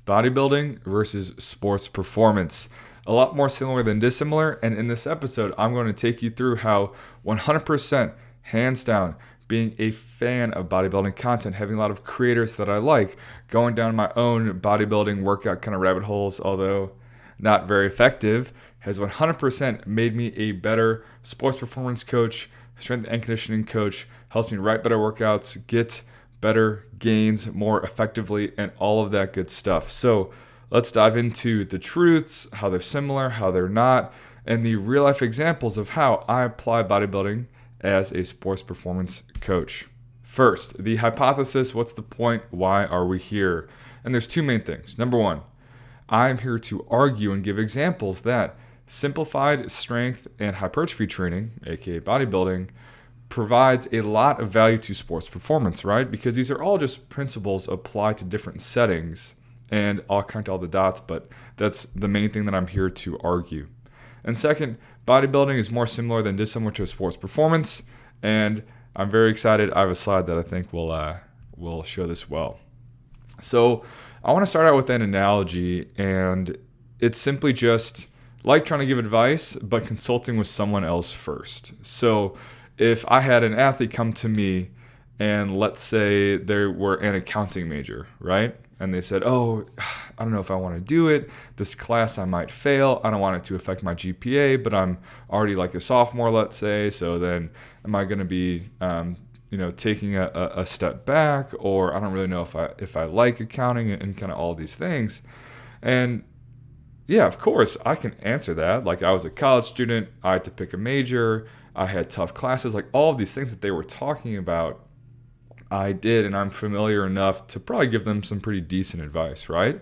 bodybuilding versus sports performance. A lot more similar than dissimilar, and in this episode, I'm going to take you through how 100%, hands down, being a fan of bodybuilding content, having a lot of creators that I like, going down my own bodybuilding workout kind of rabbit holes, although not very effective, has 100% made me a better sports performance coach, strength and conditioning coach, helps me write better workouts, get better gains more effectively, and all of that good stuff. So let's dive into the truths, how they're similar, how they're not, and the real life examples of how I apply bodybuilding as a sports performance coach. First, the hypothesis, what's the point? Why are we here? And there's two main things. Number one, I'm here to argue and give examples that simplified strength and hypertrophy training, aka bodybuilding, provides a lot of value to sports performance, right? Because these are all just principles applied to different settings, and I'll connect all the dots, but that's the main thing that I'm here to argue. And second, bodybuilding is more similar than dissimilar to sports performance, and I'm very excited. I have a slide that I think will show this well. So I want to start out with an analogy, and it's simply just like trying to give advice, but consulting with someone else first. So if I had an athlete come to me and let's say they were an accounting major, right? And they said, oh, I don't know if I want to do it. This class I might fail. I don't want it to affect my GPA, but I'm already like a sophomore, let's say. So then am I going to be, taking a step back? Or I don't really know if I like accounting and kind of all these things. And yeah, of course, I can answer that. Like I was a college student. I had to pick a major. I had tough classes. Like all of these things that they were talking about, I did, and I'm familiar enough to probably give them some pretty decent advice, right?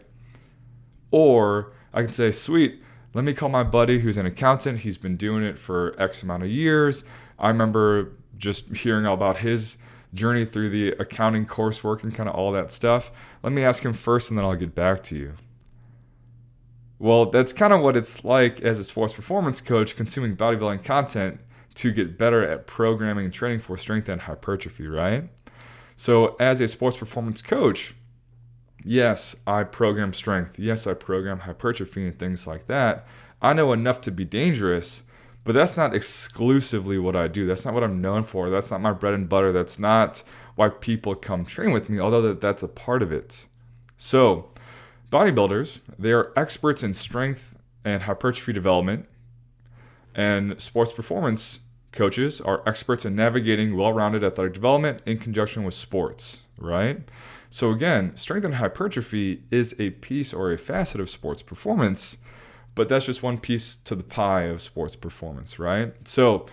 Or I can say, sweet, let me call my buddy who's an accountant. He's been doing it for X amount of years. I remember just hearing all about his journey through the accounting coursework and kind of all that stuff. Let me ask him first, and then I'll get back to you. Well, that's kind of what it's like as a sports performance coach consuming bodybuilding content to get better at programming and training for strength and hypertrophy, right? So as a sports performance coach, yes, I program strength. Yes, I program hypertrophy and things like that. I know enough to be dangerous, but that's not exclusively what I do. That's not what I'm known for. That's not my bread and butter. That's not why people come train with me, although that's a part of it. So bodybuilders, they are experts in strength and hypertrophy development, and sports performance coaches are experts in navigating well-rounded athletic development in conjunction with sports, right? So again, strength and hypertrophy is a piece or a facet of sports performance, but that's just one piece to the pie of sports performance, right? So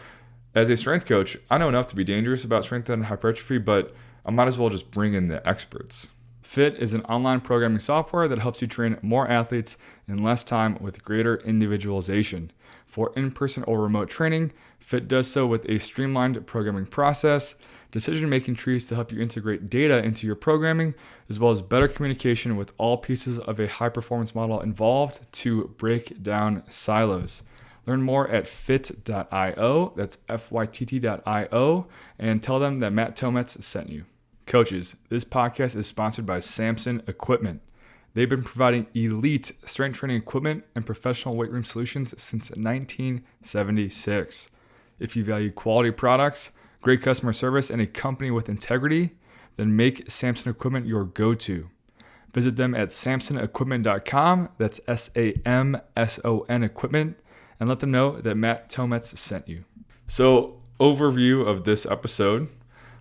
as a strength coach, I know enough to be dangerous about strength and hypertrophy, but I might as well just bring in the experts. Fit is an online programming software that helps you train more athletes in less time with greater individualization. For in-person or remote training, Fit does so with a streamlined programming process, decision-making trees to help you integrate data into your programming, as well as better communication with all pieces of a high-performance model involved to break down silos. Learn more at fit.io, that's fytt.io, and tell them that Matt Tometz sent you. Coaches, this podcast is sponsored by Samson Equipment. They've been providing elite strength training equipment and professional weight room solutions since 1976. If you value quality products, great customer service, and a company with integrity, then make Samson Equipment your go-to. Visit them at samsonequipment.com, that's SAMSON Equipment, and let them know that Matt Tometz sent you. So, overview of this episode.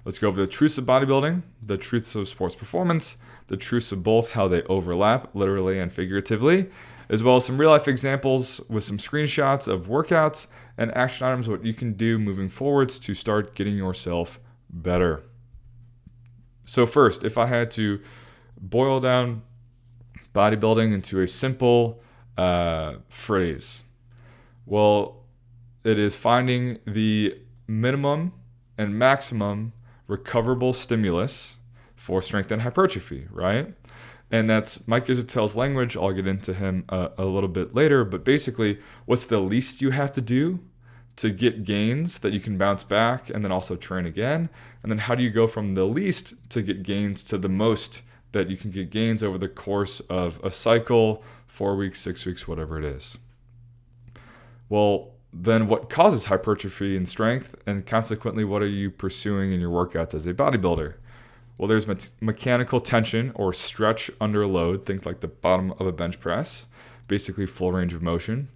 Let's go over the truths of bodybuilding, the truths of sports performance, the truths of both, how they overlap, literally and figuratively, as well as some real-life examples with some screenshots of workouts and action items, what you can do moving forwards to start getting yourself better. So first, if I had to boil down bodybuilding into a simple phrase, well, it is finding the minimum and maximum recoverable stimulus for strength and hypertrophy, right? And that's Mike Israetel's language. I'll get into him a little bit later, but basically, what's the least you have to do to get gains that you can bounce back and then also train again? And then how do you go from the least to get gains to the most that you can get gains over the course of a cycle, 4 weeks, 6 weeks, whatever it is. Well, then what causes hypertrophy in strength, and consequently, what are you pursuing in your workouts as a bodybuilder? Well, there's mechanical tension or stretch under load. Think like the bottom of a bench press, basically full range of motion.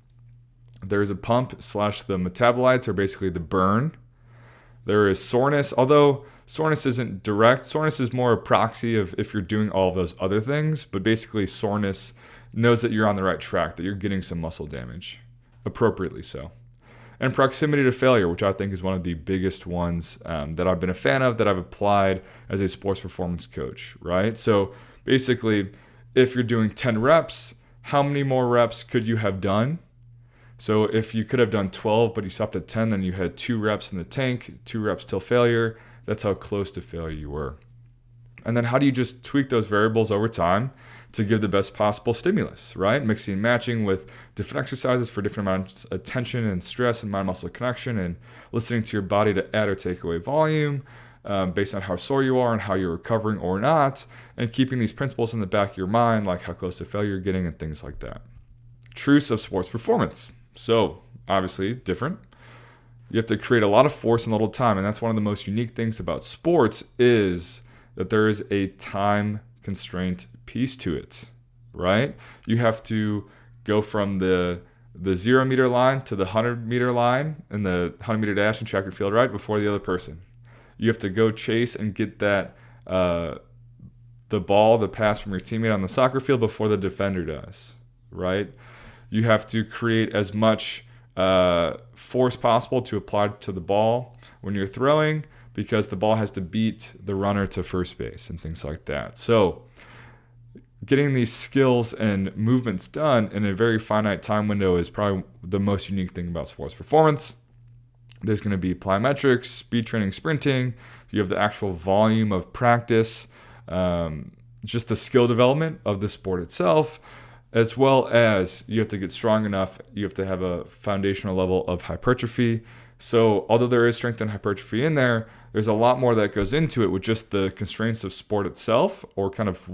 There's a pump / the metabolites, or basically the burn. There is soreness, although soreness isn't direct. Soreness is more a proxy of if you're doing all of those other things, but basically soreness knows that you're on the right track, that you're getting some muscle damage, appropriately so. And proximity to failure, which I think is one of the biggest ones that I've been a fan of, that I've applied as a sports performance coach, right? So basically, if you're doing 10 reps, how many more reps could you have done? So if you could have done 12, but you stopped at 10, then you had 2 reps in the tank, 2 reps till failure. That's how close to failure you were. And then how do you just tweak those variables over time to give the best possible stimulus, right? Mixing and matching with different exercises for different amounts of tension and stress and mind-muscle connection, and listening to your body to add or take away volume based on how sore you are and how you're recovering or not, and keeping these principles in the back of your mind, like how close to failure you're getting and things like that. Truths of sports performance. So obviously different. You have to create a lot of force in a little time, and that's one of the most unique things about sports is that there is a time constraint piece to it, right? You have to go from the 0 meter line to the 100 meter line in the 100 meter dash and track and field, right before the other person. You have to go chase and get that the ball, the pass from your teammate on the soccer field before the defender does, right? You have to create as much force possible to apply to the ball when you're throwing, because the ball has to beat the runner to first base and things like that. So getting these skills and movements done in a very finite time window is probably the most unique thing about sports performance. There's going to be plyometrics, speed training, sprinting. You have the actual volume of practice, just the skill development of the sport itself, as well as you have to get strong enough. You have to have a foundational level of hypertrophy. So although there is strength and hypertrophy in there, there's a lot more that goes into it with just the constraints of sport itself, or kind of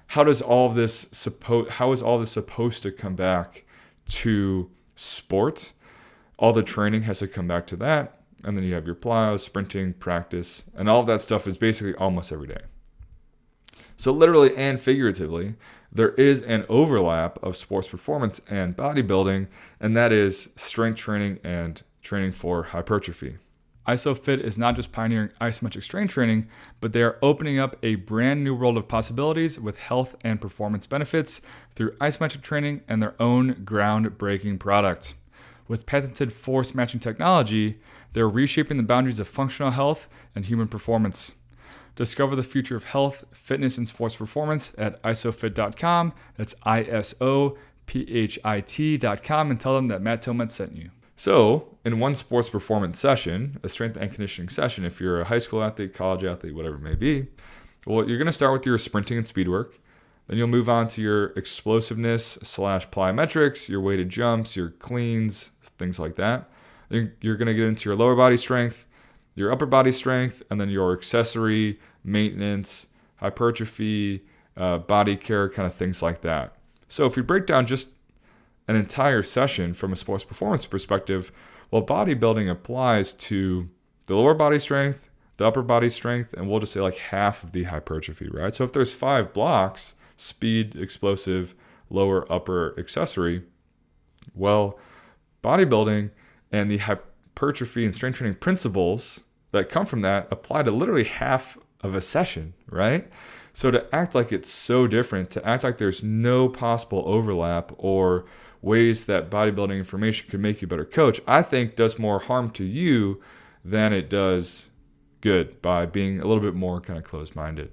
how is all this supposed to come back to sport? All the training has to come back to that. And then you have your plyos, sprinting, practice, and all of that stuff is basically almost every day. So literally and figuratively, there is an overlap of sports performance and bodybuilding, and that is strength training and training for hypertrophy. ISOFIT is not just pioneering isometric strength training, but they are opening up a brand new world of possibilities with health and performance benefits through isometric training and their own groundbreaking product. With patented force matching technology, they're reshaping the boundaries of functional health and human performance. Discover the future of health, fitness, and sports performance at isofit.com. That's ISOPHIT.com, and tell them that Matt Tometz sent you. So, in one sports performance session, a strength and conditioning session, if you're a high school athlete, college athlete, whatever it may be, well, you're going to start with your sprinting and speed work. Then you'll move on to your explosiveness / plyometrics, your weighted jumps, your cleans, things like that. Then you're going to get into your lower body strength, your upper body strength, and then your accessory, maintenance, hypertrophy, body care, kind of things like that. So if we break down just an entire session from a sports performance perspective, well, bodybuilding applies to the lower body strength, the upper body strength, and we'll just say like half of the hypertrophy, right? So if there's 5 blocks, speed, explosive, lower, upper, accessory, well, bodybuilding and the hypertrophy and strength training principles that come from that apply to literally half of a session, right? So to act like it's so different, to act like there's no possible overlap or ways that bodybuilding information could make you a better coach, I think does more harm to you than it does good by being a little bit more kind of closed-minded.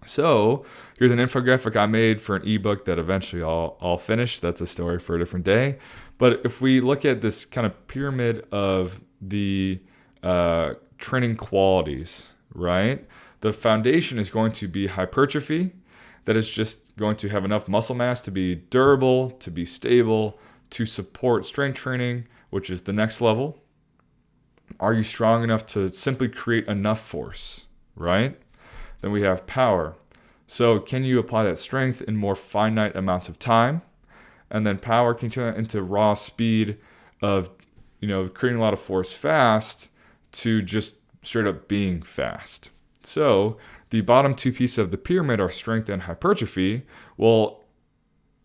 So here's an infographic I made for an ebook that eventually I'll finish. That's a story for a different day. But if we look at this kind of pyramid of the training qualities, right? The foundation is going to be hypertrophy. That is just going to have enough muscle mass to be durable, to be stable, to support strength training, which is the next level. Are you strong enough to simply create enough force, right? Then we have power. So can you apply that strength in more finite amounts of time? And then power, can you turn that into raw speed of, creating a lot of force fast to just straight up being fast? So the bottom two pieces of the pyramid are strength and hypertrophy. Well,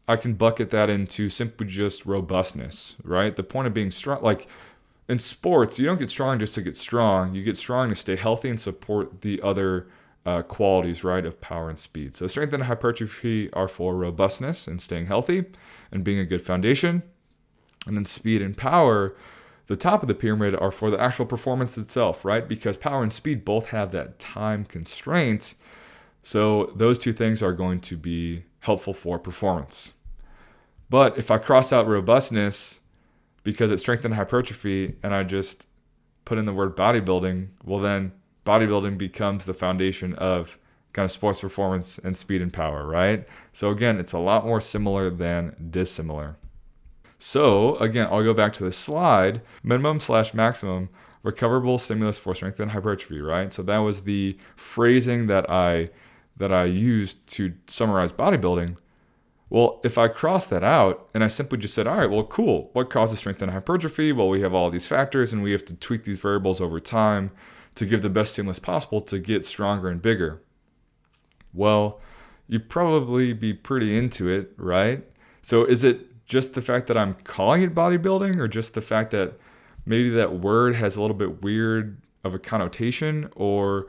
I can bucket that into simply just robustness, right? The point of being strong, like in sports, you don't get strong just to get strong. You get strong to stay healthy and support the other qualities, right, of power and speed. So strength and hypertrophy are for robustness and staying healthy and being a good foundation. And then speed and power, the top of the pyramid, are for the actual performance itself, right? Because power and speed both have that time constraint. So those two things are going to be helpful for performance. But if I cross out robustness because it's strength and hypertrophy and I just put in the word bodybuilding, well then bodybuilding becomes the foundation of kind of sports performance and speed and power, right? So again, it's a lot more similar than dissimilar. So again, I'll go back to this slide, minimum/maximum recoverable stimulus for strength and hypertrophy, right? So that was the phrasing that I used to summarize bodybuilding. Well, if I cross that out and I simply just said, all right, well, cool. What causes strength and hypertrophy? Well, we have all these factors and we have to tweak these variables over time to give the best stimulus possible to get stronger and bigger. Well, you'd probably be pretty into it, right? So is it just the fact that I'm calling it bodybuilding, or just the fact that maybe that word has a little bit weird of a connotation? Or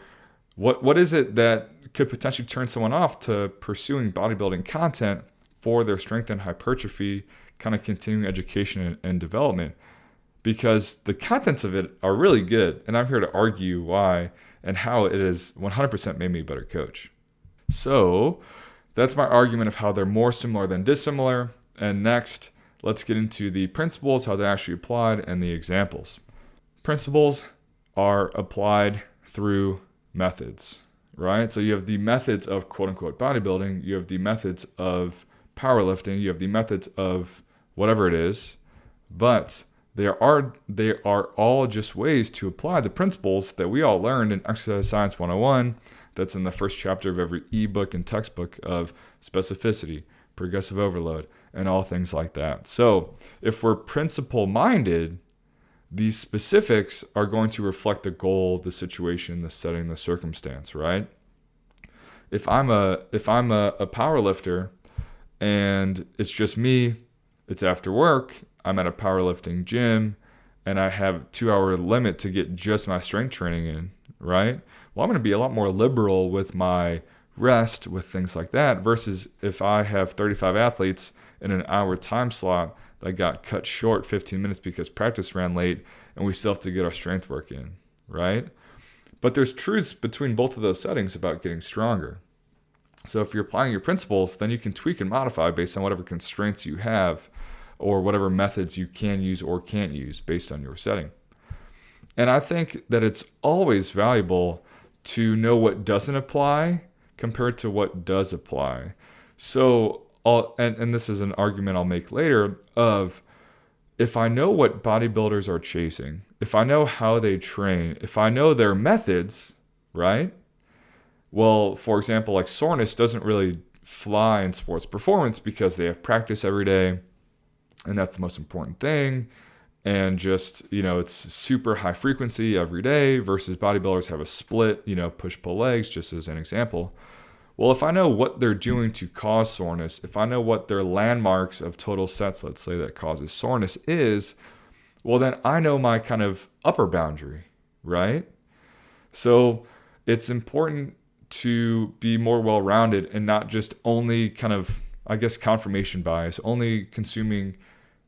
what is it that could potentially turn someone off to pursuing bodybuilding content for their strength and hypertrophy kind of continuing education and development? Because the contents of it are really good, and I'm here to argue why and how it has 100% made me a better coach. So that's my argument of how they're more similar than dissimilar. And next, let's get into the principles, how they're actually applied, and the examples. Principles are applied through methods, right? So you have the methods of quote-unquote bodybuilding, you have the methods of powerlifting, you have the methods of whatever it is, but they are all just ways to apply the principles that we all learned in Exercise Science 101. That's in the first chapter of every ebook and textbook of specificity, progressive overload, and all things like that. So if we're principle-minded, these specifics are going to reflect the goal, the situation, the setting, the circumstance, right? If I'm a power lifter and it's just me, it's after work, I'm at a powerlifting gym, and I have a 2-hour limit to get just my strength training in, right? Well, I'm going to be a lot more liberal with my rest, with things like that, versus if I have 35 athletes in an hour time slot that got cut short 15 minutes because practice ran late and we still have to get our strength work in, right? But there's truths between both of those settings about getting stronger. So if you're applying your principles, then you can tweak and modify based on whatever constraints you have or whatever methods you can use or can't use based on your setting. And I think that it's always valuable to know what doesn't apply compared to what does apply. So, and this is an argument I'll make later of, if I know what bodybuilders are chasing, if I know how they train, if I know their methods, right? Well, for example, like soreness doesn't really fly in sports performance because they have practice every day, and that's the most important thing. And just, it's super high frequency every day versus bodybuilders have a split, push-pull legs, just as an example. Well, if I know what they're doing to cause soreness, if I know what their landmarks of total sets, let's say, that causes soreness is, well, then I know my kind of upper boundary, right? So it's important to be more well-rounded and not just only kind of, confirmation bias, only consuming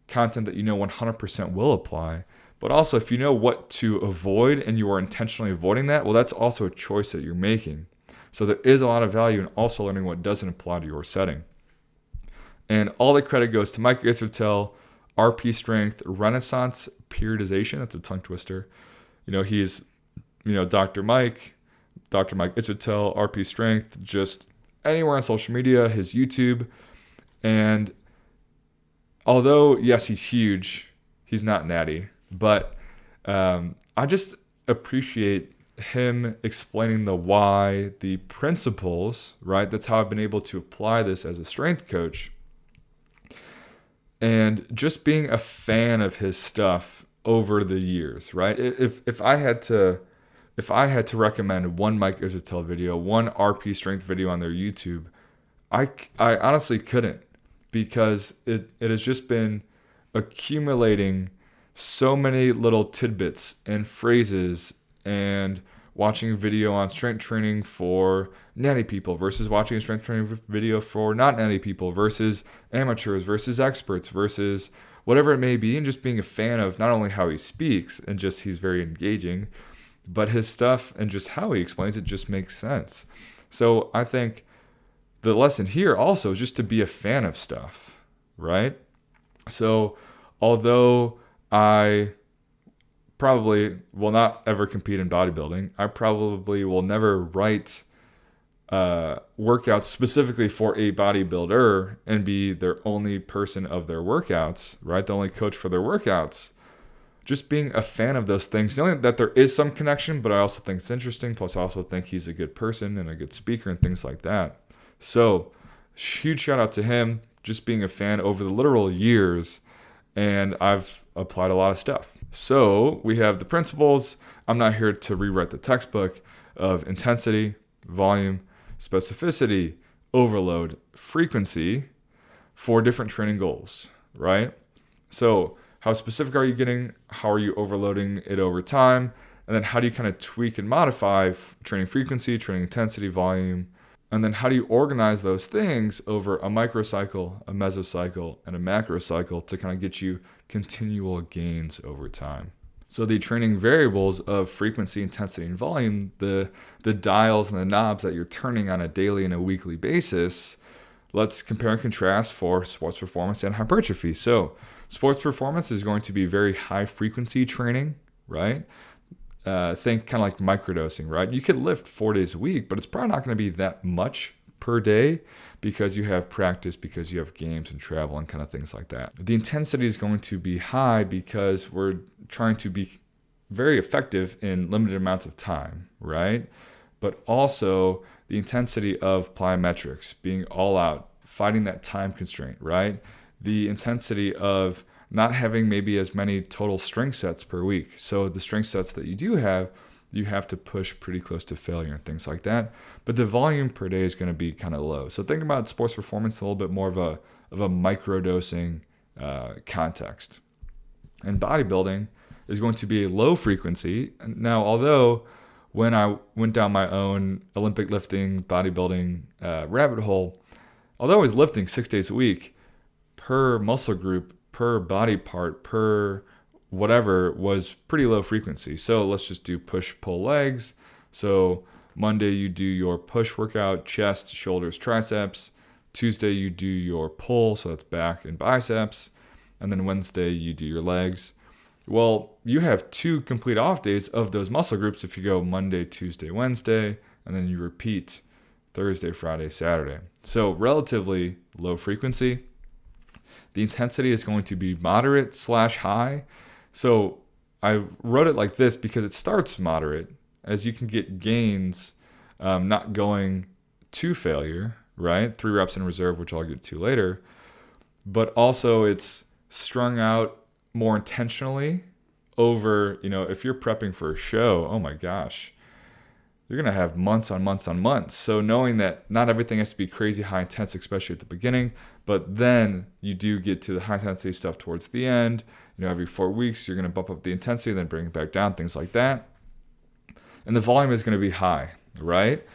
content that 100% will apply. But also, if you know what to avoid and you are intentionally avoiding that, well, that's also a choice that you're making. So there is a lot of value in also learning what doesn't apply to your setting. And all the credit goes to Mike Israetel, RP Strength, Renaissance Periodization. That's a tongue twister. He's, Dr. Mike Israetel, RP Strength, just anywhere on social media, his YouTube. And although, yes, he's huge, he's not natty. But I just appreciate him explaining the why, the principles, right? That's how I've been able to apply this as a strength coach. And just being a fan of his stuff over the years, right? If I had to recommend one Mike Israetel video, one RP strength video on their YouTube, I honestly couldn't, because it has just been accumulating so many little tidbits and phrases, and watching a video on strength training for natty people versus watching a strength training video for not natty people versus amateurs versus experts versus whatever it may be, and just being a fan of not only how he speaks and just he's very engaging, but his stuff and just how he explains it just makes sense. So I think the lesson here also is just to be a fan of stuff, right? So although I probably will not ever compete in bodybuilding, I probably will never write workouts specifically for a bodybuilder and be their only person of their workouts, right? The only coach for their workouts. Just being a fan of those things, knowing that there is some connection, but I also think it's interesting. Plus, I also think he's a good person and a good speaker and things like that. So, huge shout out to him, just being a fan over the literal years, and I've applied a lot of stuff. So, we have the principles. I'm not here to rewrite the textbook of intensity, volume, specificity, overload, frequency for different training goals, right? So, how specific are you getting? How are you overloading it over time? And then how do you kind of tweak and modify training frequency, training intensity, volume? And then how do you organize those things over a microcycle, a mesocycle, and a macrocycle to kind of get you continual gains over time? So the training variables of frequency, intensity, and volume, the dials and the knobs that you're turning on a daily and a weekly basis, let's compare and contrast for sports performance and hypertrophy. So sports performance is going to be very high frequency training, right? Think kind of like microdosing, right? You could lift 4 days a week, but it's probably not going to be that much per day because you have practice, because you have games and travel and kind of things like that. The intensity is going to be high because we're trying to be very effective in limited amounts of time, right? But also the intensity of plyometrics, being all out, fighting that time constraint, right? The intensity of not having maybe as many total strength sets per week. So the strength sets that you do have, you have to push pretty close to failure and things like that. But the volume per day is going to be kind of low. So think about sports performance a little bit more of a microdosing context. And bodybuilding is going to be a low frequency. Now, although when I went down my own Olympic lifting, bodybuilding rabbit hole, although I was lifting 6 days a week, per muscle group, per body part, per whatever was pretty low frequency. So let's just do push-pull legs. So Monday you do your push workout, chest, shoulders, triceps. Tuesday you do your pull, so that's back and biceps. And then Wednesday you do your legs. Well, you have 2 complete off days of those muscle groups if you go Monday, Tuesday, Wednesday, and then you repeat Thursday, Friday, Saturday. So relatively low frequency. The intensity is going to be moderate/high. So I wrote it like this because it starts moderate, as you can get gains not going to failure, right? 3 reps in reserve, which I'll get to later. But also it's strung out more intentionally over, if you're prepping for a show, oh my gosh, you're going to have months on months on months. So knowing that not everything has to be crazy high intense, especially at the beginning, but then you do get to the high intensity stuff towards the end. Every 4 weeks, you're going to bump up the intensity, then bring it back down, things like that. And the volume is going to be high, right?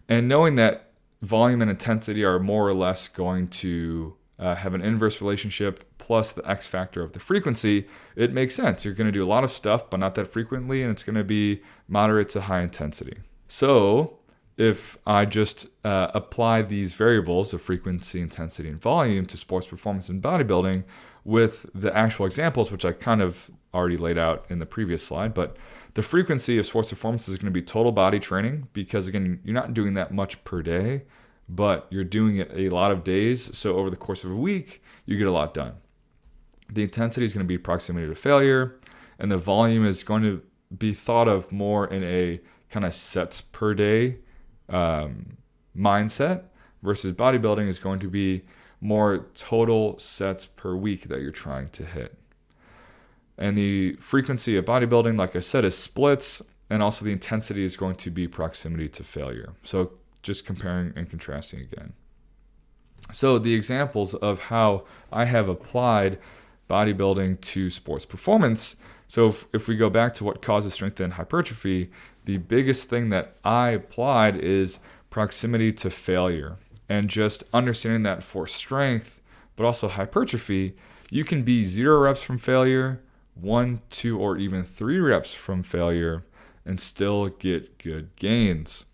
And knowing that volume and intensity are more or less going to have an inverse relationship plus the X factor of the frequency, it makes sense. You're going to do a lot of stuff, but not that frequently, and it's going to be moderate to high intensity. So if I just apply these variables of frequency, intensity, and volume to sports performance and bodybuilding with the actual examples, which I kind of already laid out in the previous slide, but the frequency of sports performance is going to be total body training because, again, you're not doing that much per day, but you're doing it a lot of days. So over the course of a week, you get a lot done. The intensity is going to be proximity to failure, and the volume is going to be thought of more in a kind of sets per day mindset, versus bodybuilding is going to be more total sets per week that you're trying to hit. And the frequency of bodybuilding, like I said, is splits, and also the intensity is going to be proximity to failure. So just comparing and contrasting again. So the examples of how I have applied bodybuilding to sports performance. So if we go back to what causes strength and hypertrophy, the biggest thing that I applied is proximity to failure, and just understanding that for strength, but also hypertrophy, you can be 0 reps from failure, 1, 2, or even 3 reps from failure, and still get good gains.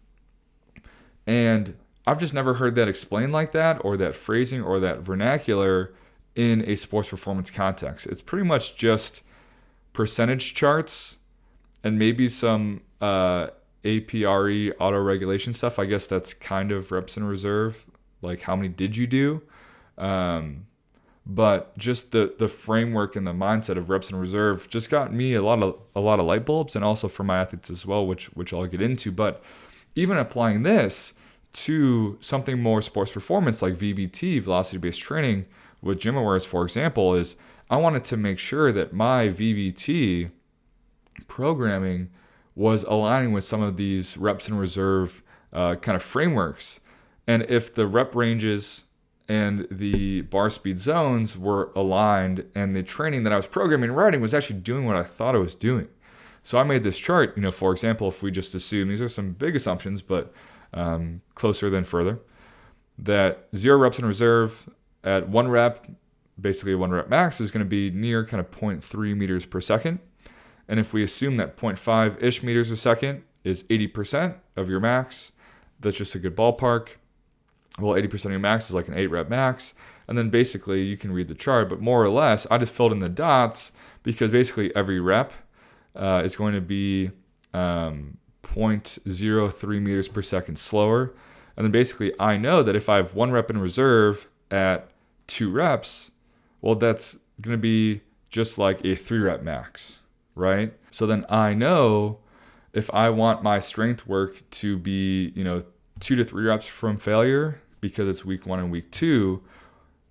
And I've just never heard that explained like that, or that phrasing, or that vernacular in a sports performance context. It's pretty much just percentage charts and maybe some APRE auto-regulation stuff. I guess that's kind of reps in reserve, like how many did you do? But just the framework and the mindset of reps in reserve just got me a lot of light bulbs, and also for my athletes as well, which I'll get into. But even applying this to something more sports performance like VBT, velocity-based training, with gym awareness, for example, is I wanted to make sure that my VBT programming was aligning with some of these reps in reserve kind of frameworks. And if the rep ranges and the bar speed zones were aligned, and the training that I was programming and writing was actually doing what I thought I was doing. So I made this chart, for example, if we just assume, these are some big assumptions, but closer than further, that 0 reps in reserve at 1 rep, basically a 1 rep max, is going to be near kind of 0.3 meters per second. And if we assume that 0.5-ish meters a second is 80% of your max, that's just a good ballpark. Well, 80% of your max is like an 8 rep max. And then basically you can read the chart, but more or less, I just filled in the dots because basically every rep is going to be 0.03 meters per second slower. And then basically I know that if I have 1 rep in reserve at 2 reps, well, that's going to be just like a 3 rep max, right? So then I know if I want my strength work to be, 2 to 3 reps from failure, because it's week 1 and week 2,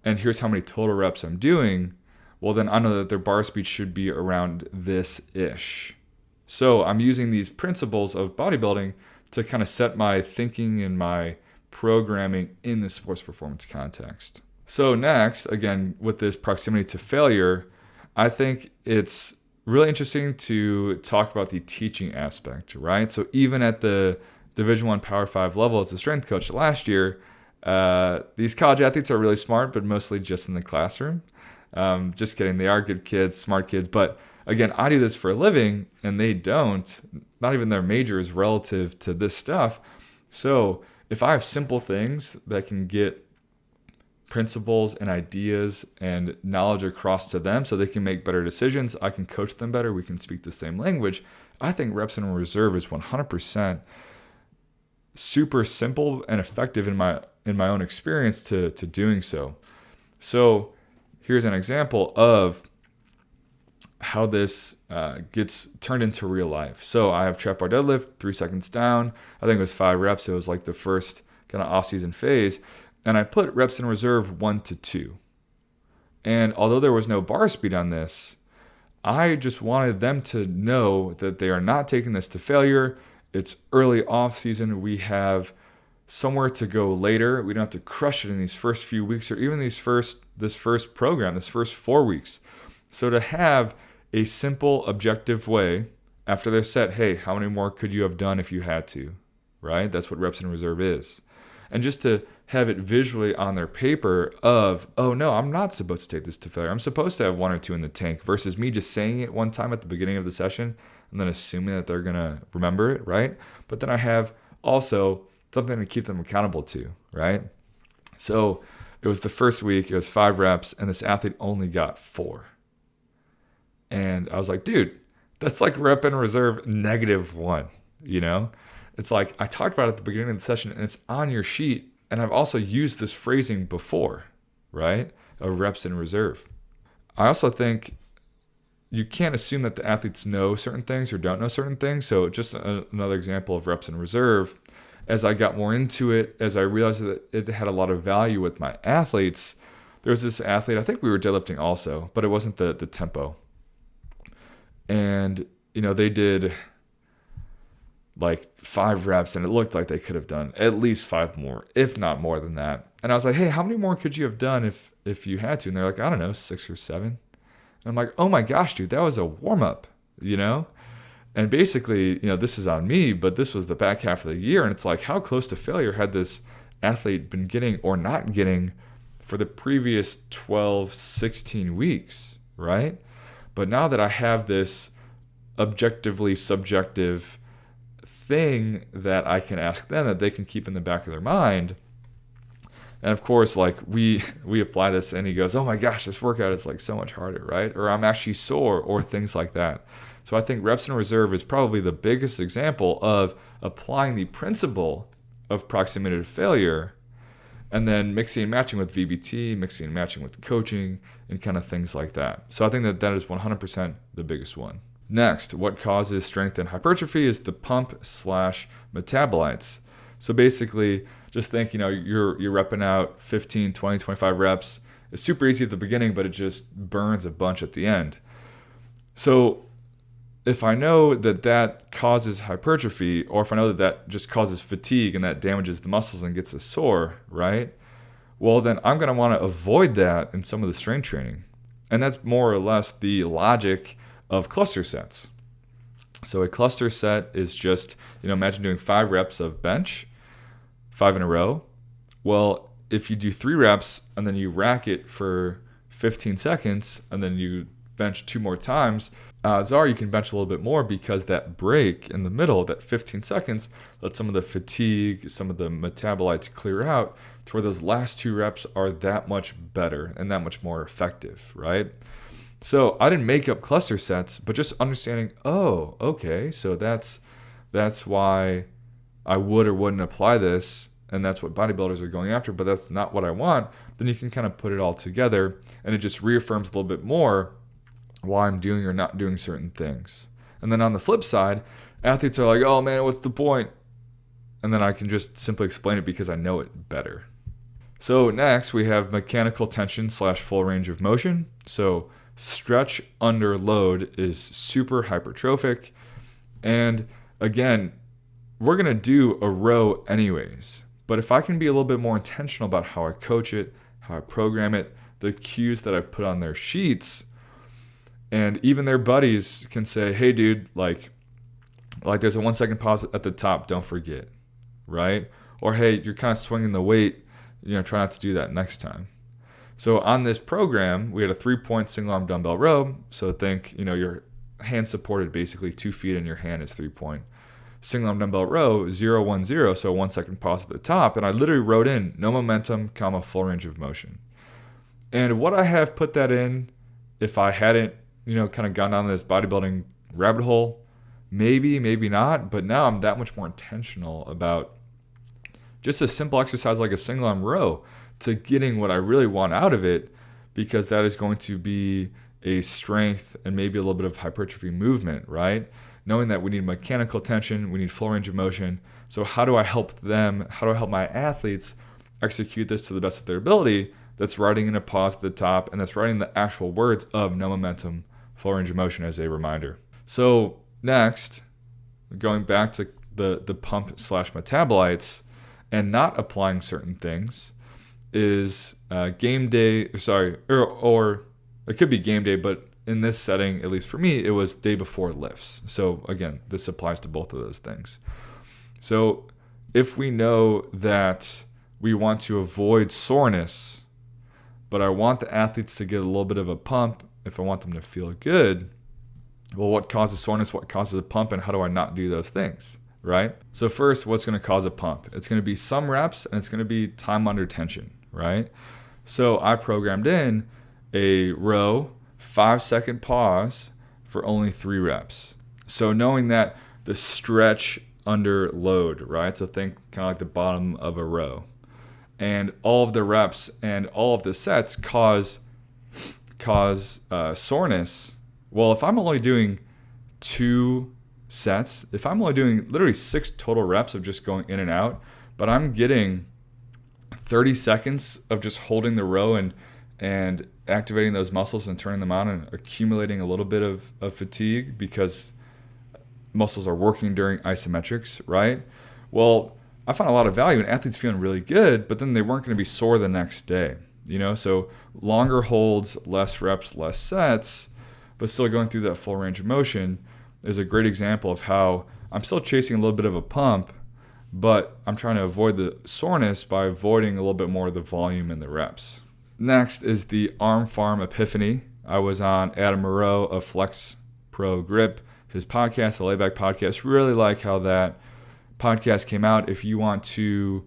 and here's how many total reps I'm doing, well, then I know that their bar speed should be around this-ish. So I'm using these principles of bodybuilding to kind of set my thinking and my programming in the sports performance context. So next, again, with this proximity to failure, I think it's really interesting to talk about the teaching aspect, right? So even at the Division I Power 5 level as a strength coach last year, these college athletes are really smart, but mostly just in the classroom. Just kidding. They are good kids, smart kids. But again, I do this for a living and they don't. Not even their majors relative to this stuff. So if I have simple things that can get principles and ideas and knowledge across to them so they can make better decisions, I can coach them better, we can speak the same language, I think reps in reserve is 100% super simple and effective in my own experience to doing so. So here's an example of how this gets turned into real life. So I have trap bar deadlift, 3 seconds down. I think it was 5 reps. It was like the first kind of off-season phase. And I put reps in reserve 1 to 2. And although there was no bar speed on this, I just wanted them to know that they are not taking this to failure. It's early off-season. We have somewhere to go later. We don't have to crush it in these first few weeks, or even this first program, this first 4 weeks. So to have a simple, objective way after they're set, hey, how many more could you have done if you had to, right? That's what reps in reserve is. And just to have it visually on their paper of, oh no, I'm not supposed to take this to failure. I'm supposed to have 1 or 2 in the tank, versus me just saying it one time at the beginning of the session and then assuming that they're going to remember it, right? But then I have also something to keep them accountable to, right? So it was the first week, it was 5 reps, and this athlete only got 4. And I was like, dude, that's like rep in reserve -1, It's like I talked about it at the beginning of the session, and it's on your sheet. And I've also used this phrasing before, right? Of reps in reserve. I also think you can't assume that the athletes know certain things or don't know certain things. So just another example of reps in reserve. As I got more into it, as I realized that it had a lot of value with my athletes, there was this athlete, I think we were deadlifting also, but it wasn't the tempo. And, they did like 5 reps and it looked like they could have done at least 5 more, if not more than that. And I was like, hey, how many more could you have done if you had to? And they're like, I don't know, 6 or 7. And I'm like, oh my gosh, dude, that was a warm up, And basically, this is on me, but this was the back half of the year. And it's like, how close to failure had this athlete been getting or not getting for the previous 12, 16 weeks, right? But now that I have this objectively subjective thing that I can ask them that they can keep in the back of their mind. And of course, like we apply this and he goes, oh my gosh, this workout is like so much harder, right? Or I'm actually sore or things like that. So I think reps in reserve is probably the biggest example of applying the principle of proximity to failure and then mixing and matching with VBT, mixing and matching with coaching and kind of things like that. So I think that is 100% the biggest one. Next, what causes strength and hypertrophy is the pump/metabolites. So basically, just think, you're repping out 15, 20, 25 reps. It's super easy at the beginning, but it just burns a bunch at the end. So if I know that causes hypertrophy, or if I know that just causes fatigue and that damages the muscles and gets us sore, right? Well, then I'm going to want to avoid that in some of the strength training. And that's more or less the logic of cluster sets. So a cluster set is just, imagine doing 5 reps of bench, 5 in a row. Well, if you do 3 reps and then you rack it for 15 seconds and then you bench 2 more times, odds are you can bench a little bit more because that break in the middle, that 15 seconds, lets some of the fatigue, some of the metabolites clear out to where those last 2 reps are that much better and that much more effective, right? So I didn't make up cluster sets, but just understanding, oh, okay, so that's why I would or wouldn't apply this, and that's what bodybuilders are going after, but that's not what I want. Then you can kind of put it all together, and it just reaffirms a little bit more why I'm doing or not doing certain things. And then on the flip side, athletes are like, oh man, what's the point? And then I can just simply explain it because I know it better. So next we have mechanical tension / full range of motion. So stretch under load is super hypertrophic. And again, we're going to do a row anyways. But if I can be a little bit more intentional about how I coach it, how I program it, the cues that I put on their sheets, and even their buddies can say, hey dude, like there's a 1-second pause at the top, don't forget, right? Or hey, you're kind of swinging the weight, try not to do that next time. So on this program, we had a 3-point single arm dumbbell row. So think, your hand supported, basically 2 feet in your hand is 3-point. Single arm dumbbell row, 0, 1, 0. So 1-second pause at the top. And I literally wrote in no momentum, full range of motion. And what I have put that in, if I hadn't, kind of gone down this bodybuilding rabbit hole, maybe not. But now I'm that much more intentional about just a simple exercise like a single arm row to getting what I really want out of it, because that is going to be a strength and maybe a little bit of hypertrophy movement, right? Knowing that we need mechanical tension, we need full range of motion. So how do I help them? How do I help my athletes execute this to the best of their ability? That's writing in a pause at the top, and that's writing the actual words of no momentum, full range of motion as a reminder. So next, going back to the pump / metabolites and not applying certain things, is game day, or it could be game day, but in this setting, at least for me, it was day before lifts. So again, this applies to both of those things. So if we know that we want to avoid soreness, but I want the athletes to get a little bit of a pump, if I want them to feel good, well, what causes soreness, what causes a pump, and how do I not do those things, right? So first, what's going to cause a pump? It's going to be some reps, and it's going to be time under tension, right? So I programmed in a row, 5-second pause for only 3 reps. So knowing that the stretch under load, right? So think kind of like the bottom of a row. And all of the reps and all of the sets cause soreness, Well, if I'm only doing 2 sets, if I'm only doing literally 6 total reps of just going in and out, but I'm getting 30 seconds of just holding the row and activating those muscles and turning them on and accumulating a little bit of fatigue because muscles are working during isometrics, right? Well, I found a lot of value in athletes feeling really good, but then they weren't going to be sore the next day, So longer holds, less reps, less sets, but still going through that full range of motion is a great example of how I'm still chasing a little bit of a pump, but I'm trying to avoid the soreness by avoiding a little bit more of the volume in the reps. Next is the arm farm epiphany. I was on Adam Moreau of Flex Pro Grip, his podcast, the Layback Podcast. Really like how that podcast came out. If you want to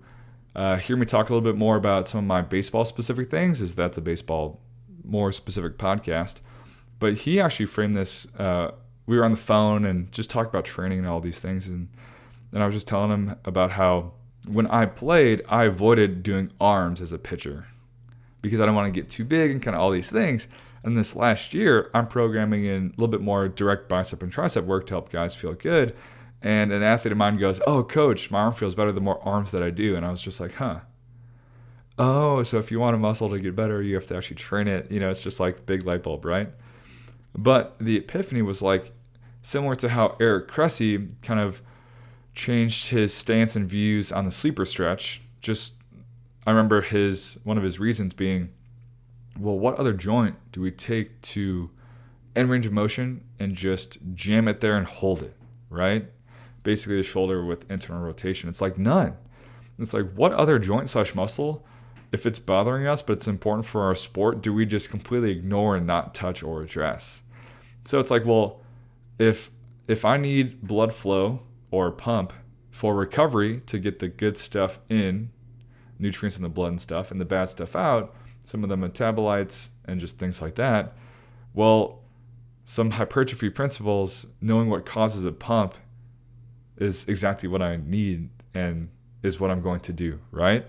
hear me talk a little bit more about some of my baseball specific things, that's a baseball more specific podcast. But he actually framed this. We were on the phone and just talked about training and all these things. And I was just telling him about how when I played, I avoided doing arms as a pitcher because I don't want to get too big and kind of all these things. And this last year, I'm programming in a little bit more direct bicep and tricep work to help guys feel good. And an athlete of mine goes, "Oh, coach, my arm feels better the more arms that I do." And I was just like, oh, so if you want a muscle to get better, you have to actually train it. It's just like big light bulb, right? But the epiphany was like similar to how Eric Cressy kind of changed his stance and views on the sleeper stretch. I remember one of his reasons being, well, what other joint do we take to end range of motion and just jam it there and hold it, right? Basically the shoulder with internal rotation. It's like none. It's like, what other joint / muscle, if it's bothering us but it's important for our sport, do we just completely ignore and not touch or address? So it's like, well, if I need blood flow or pump for recovery to get the good stuff in, nutrients in the blood and stuff, and the bad stuff out, some of the metabolites and just things like that, well, some hypertrophy principles, knowing what causes a pump is exactly what I need and is what I'm going to do, right?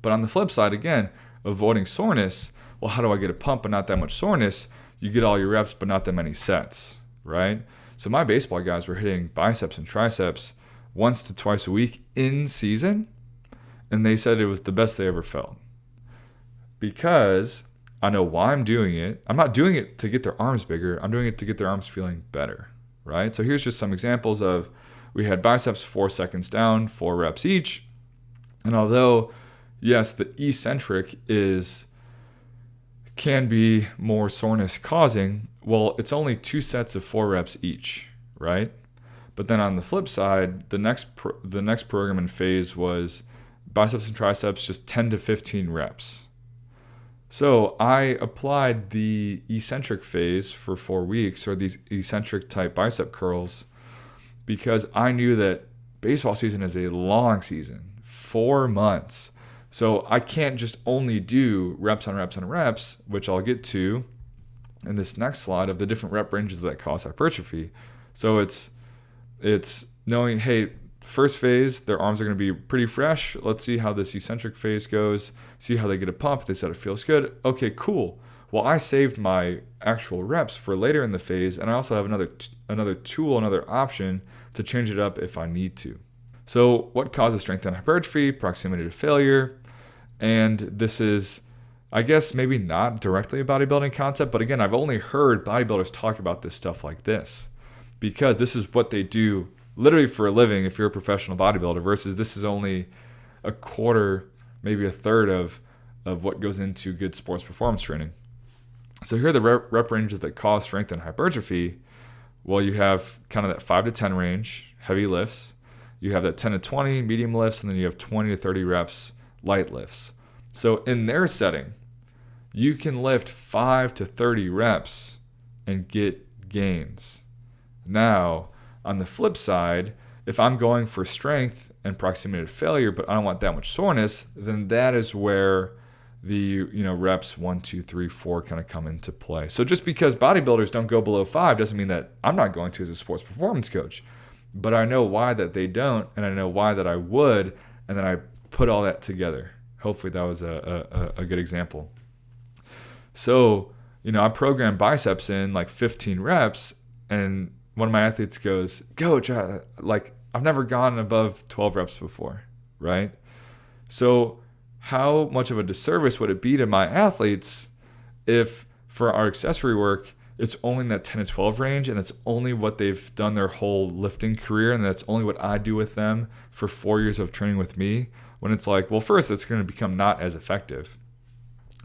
But on the flip side, again, avoiding soreness, well, how do I get a pump but not that much soreness? You get all your reps but not that many sets, right? So my baseball guys were hitting biceps and triceps once to twice a week in season, and they said it was the best they ever felt. Because I know why I'm doing it. I'm not doing it to get their arms bigger. I'm doing it to get their arms feeling better, right? So here's just some examples of, we had biceps 4 seconds down, 4 reps each. And although, yes, the eccentric can be more soreness causing, well, it's only 2 sets of 4 reps each, right? But then on the flip side, the next program and phase was biceps and triceps, just 10 to 15 reps. So I applied the eccentric phase for 4 weeks, or these eccentric type bicep curls, because I knew that baseball season is a long season, 4 months. So I can't just only do reps on reps on reps, which I'll get to in this next slide of the different rep ranges that cause hypertrophy. So it's knowing, hey, first phase, their arms are going to be pretty fresh. Let's see how this eccentric phase goes, see how they get a pump. They said it feels good. Okay, cool. Well, I saved my actual reps for later in the phase, and I also have another tool, another option to change it up if I need to. So what causes strength and hypertrophy? Proximity to failure. And this is, I guess, maybe not directly a bodybuilding concept, but again, I've only heard bodybuilders talk about this stuff like this because this is what they do literally for a living if you're a professional bodybuilder, versus this is only a quarter, maybe a third of what goes into good sports performance training. So here are the rep ranges that cause strength and hypertrophy. Well, you have kind of that 5 to 10 range, heavy lifts. You have that 10 to 20 medium lifts, and then you have 20 to 30 reps light lifts. So in their setting, you can lift 5 to 30 reps and get gains. Now, on the flip side, if I'm going for strength and proximity to failure, but I don't want that much soreness, then that is where the reps 1, 2, 3, 4 kind of come into play. So just because bodybuilders don't go below 5 doesn't mean that I'm not going to as a sports performance coach. But I know why that they don't, and I know why that I would, and then I put all that together. Hopefully that was a good example. So, I program biceps in like 15 reps, and one of my athletes goes, "Coach, I've never gone above 12 reps before," right? So how much of a disservice would it be to my athletes if for our accessory work, it's only in that 10 to 12 range, and it's only what they've done their whole lifting career, and that's only what I do with them for 4 years of training with me, when it's like, well, first, it's going to become not as effective.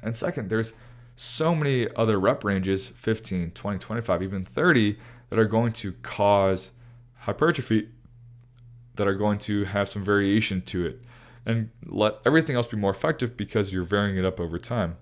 And second, there's so many other rep ranges, 15, 20, 25, even 30, that are going to cause hypertrophy, that are going to have some variation to it, and let everything else be more effective because you're varying it up over time.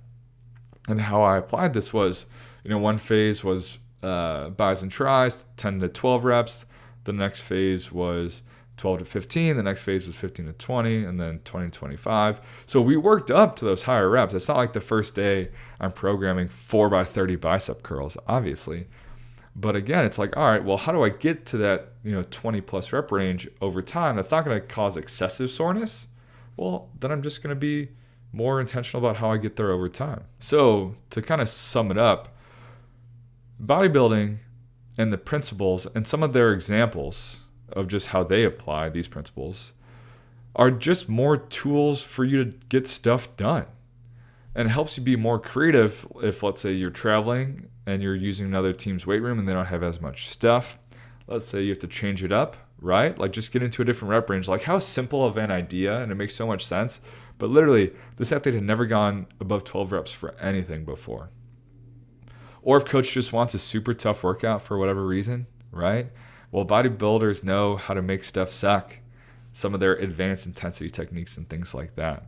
And how I applied this was, one phase was bis and tris, 10 to 12 reps. The next phase was 12 to 15. The next phase was 15 to 20, and then 20 to 25. So we worked up to those higher reps. It's not like the first day I'm programming 4x30 bicep curls, obviously. But again, it's like, all right, well, how do I get to that 20 plus rep range over time? That's not going to cause excessive soreness. Well, then I'm just going to be more intentional about how I get there over time. So to kind of sum it up, bodybuilding and the principles and some of their examples of just how they apply these principles are just more tools for you to get stuff done. And it helps you be more creative if, let's say, you're traveling and you're using another team's weight room and they don't have as much stuff. Let's say you have to change it up, right? Like just get into a different rep range. Like how simple of an idea, and it makes so much sense. But literally, this athlete had never gone above 12 reps for anything before. Or if coach just wants a super tough workout for whatever reason, right? Well, bodybuilders know how to make stuff suck. Some of their advanced intensity techniques and things like that.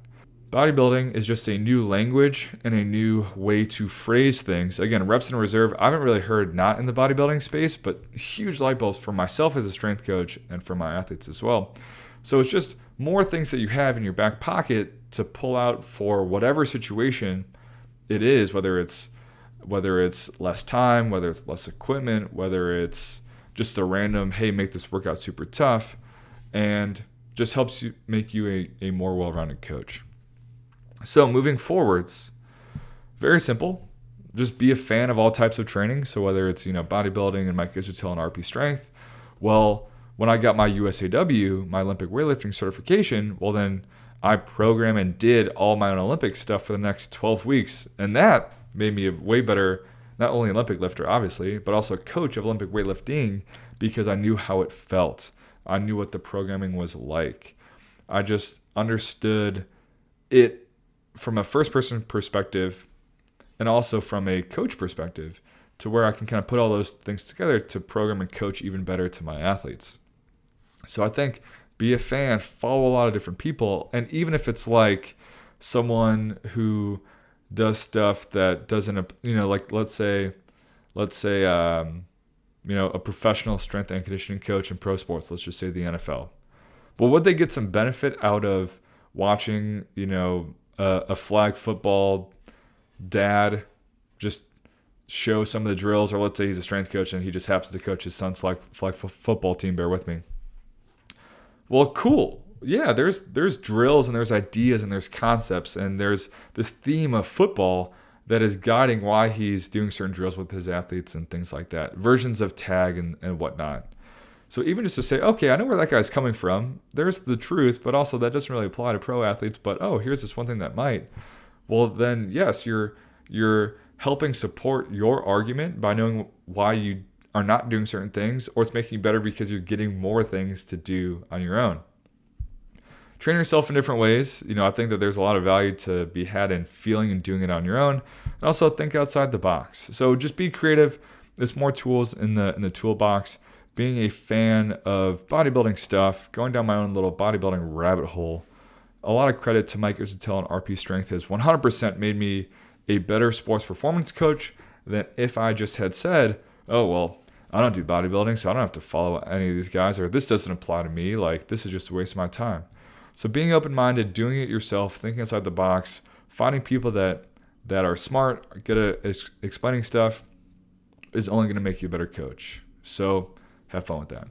Bodybuilding is just a new language and a new way to phrase things. Again, reps in reserve, I haven't really heard not in the bodybuilding space, but huge light bulbs for myself as a strength coach and for my athletes as well. So it's just more things that you have in your back pocket to pull out for whatever situation it is, whether it's less time, whether it's less equipment, whether it's just a random, hey, make this workout super tough, and just helps you make you a more well-rounded coach. So moving forwards, very simple. Just be a fan of all types of training. So whether it's bodybuilding and Mike Israetel and RP strength, well, when I got my USAW, my Olympic weightlifting certification, well then I programmed and did all my own Olympic stuff for the next 12 weeks. And that made me a way better, not only Olympic lifter, obviously, but also coach of Olympic weightlifting because I knew how it felt. I knew what the programming was like. I just understood it from a first-person perspective and also from a coach perspective to where I can kind of put all those things together to program and coach even better to my athletes. So I think be a fan, follow a lot of different people, and even if it's like someone who does stuff that doesn't, like let's say, a professional strength and conditioning coach in pro sports, let's just say the NFL. Well, would they get some benefit out of watching, a flag football dad just show some of the drills, or let's say he's a strength coach and he just happens to coach his son's flag football team, bear with me. Well, cool. Yeah, there's drills and there's ideas and there's concepts and there's this theme of football that is guiding why he's doing certain drills with his athletes and things like that. Versions of tag and whatnot. So even just to say, okay, I know where that guy's coming from. There's the truth, but also that doesn't really apply to pro athletes. But here's this one thing that might. Well, then yes, you're helping support your argument by knowing why you are not doing certain things, or it's making you better because you're getting more things to do on your own. Train yourself in different ways. I think that there's a lot of value to be had in feeling and doing it on your own. And also think outside the box. So just be creative. There's more tools in the toolbox. Being a fan of bodybuilding stuff, going down my own little bodybuilding rabbit hole. A lot of credit to Mike Israetel and RP Strength has 100% made me a better sports performance coach than if I just had said, oh, well, I don't do bodybuilding, so I don't have to follow any of these guys, or this doesn't apply to me. Like, this is just a waste of my time. So being open-minded, doing it yourself, thinking outside the box, finding people that are smart, good at explaining stuff is only going to make you a better coach. So have fun with that.